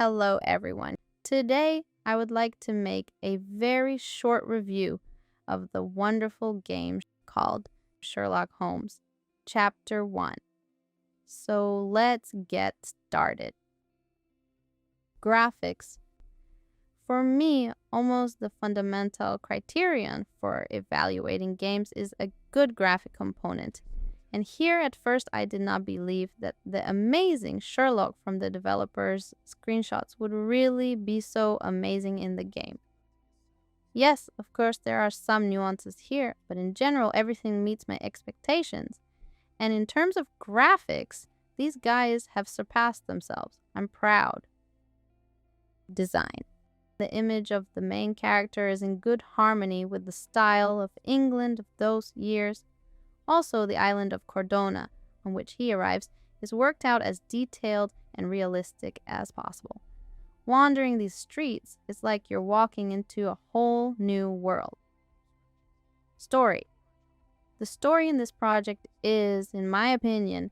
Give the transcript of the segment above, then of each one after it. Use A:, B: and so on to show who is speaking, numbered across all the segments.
A: Hello, everyone. Today, I would like to make a very short review of the wonderful game called Sherlock Holmes, Chapter 1. So let's get started. Graphics. For me, almost the fundamental criterion for evaluating games is a good graphic component. And here at first I did not believe that the amazing Sherlock from the developers' screenshots would really be so amazing in the game. Yes, of course there are some nuances here, but in general everything meets my expectations. And in terms of graphics, these guys have surpassed themselves. I'm proud. Design. The image of the main character is in good harmony with the style of England of those years. Also, the island of Cordona, on which he arrives, is worked out as detailed and realistic as possible. Wandering these streets is like you're walking into a whole new world. Story. The story in this project is, in my opinion,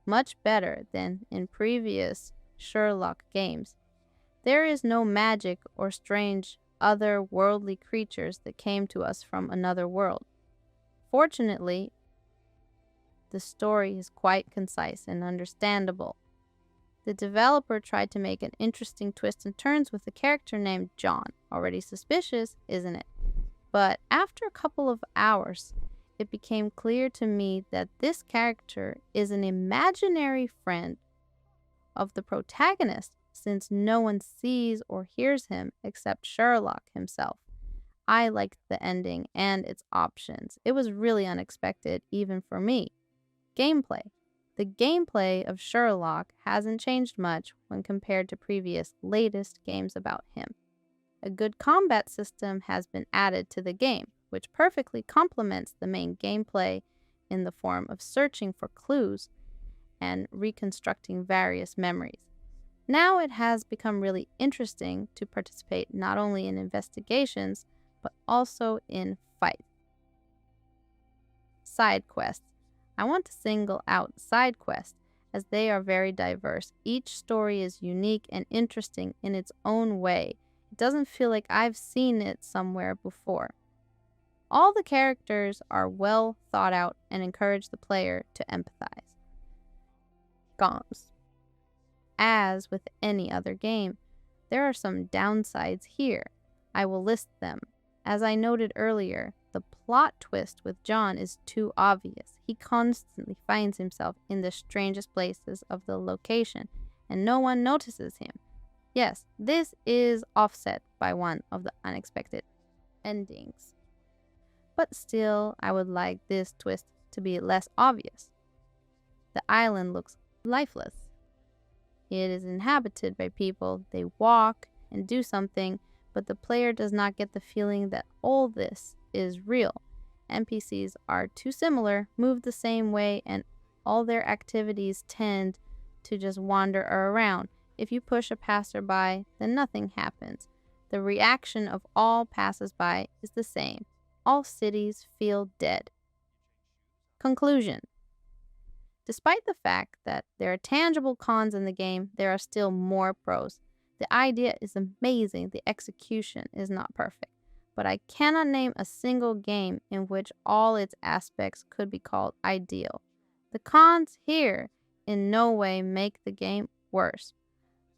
A: much better than in previous Sherlock games. There is no magic or strange otherworldly creatures that came to us from another world. Fortunately, the story is quite concise and understandable. The developer tried to make an interesting twist and turns with a character named John. Already suspicious, isn't it? But after a couple of hours, it became clear to me that this character is an imaginary friend of the protagonist, since no one sees or hears him except Sherlock himself. I liked the ending and its options. It was really unexpected, even for me. Gameplay. The gameplay of Sherlock hasn't changed much when compared to previous latest games about him. A good combat system has been added to the game, which perfectly complements the main gameplay in the form of searching for clues and reconstructing various memories. Now it has become really interesting to participate not only in investigations, but also in fights. Side quests. I want to single out side quests as they are very diverse. Each story is unique and interesting in its own way. It doesn't feel like I've seen it somewhere before. All the characters are well thought out and encourage the player to empathize. Cons. As with any other game, there are some downsides here. I will list them. As I noted earlier, the plot twist with John is too obvious. He constantly finds himself in the strangest places of the location, and no one notices him. Yes, this is offset by one of the unexpected endings. But still, I would like this twist to be less obvious. The island looks lifeless. It is inhabited by people. They walk and do something, but the player does not get the feeling that all this is real. NPCs are too similar, move the same way, and all their activities tend to just wander around. If you push a passerby, then nothing happens. The reaction of all passers-by is the same. All cities feel dead. Conclusion. Despite the fact that there are tangible cons in the game, there are still more pros. The idea is amazing, the execution is not perfect, but I cannot name a single game in which all its aspects could be called ideal. The cons here in no way make the game worse.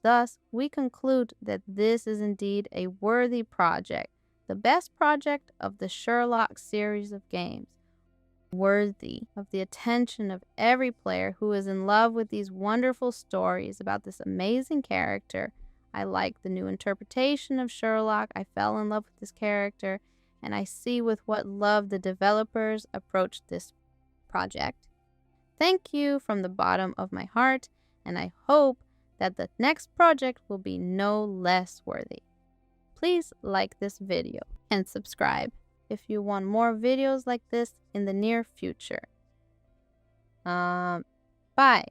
A: Thus, we conclude that this is indeed a worthy project, the best project of the Sherlock series of games, worthy of the attention of every player who is in love with these wonderful stories about this amazing character. I like the new interpretation of Sherlock. I fell in love with this character, and I see with what love the developers approached this project. Thank you from the bottom of my heart, and I hope that the next project will be no less worthy. Please like this video and subscribe if you want more videos like this in the near future. Bye.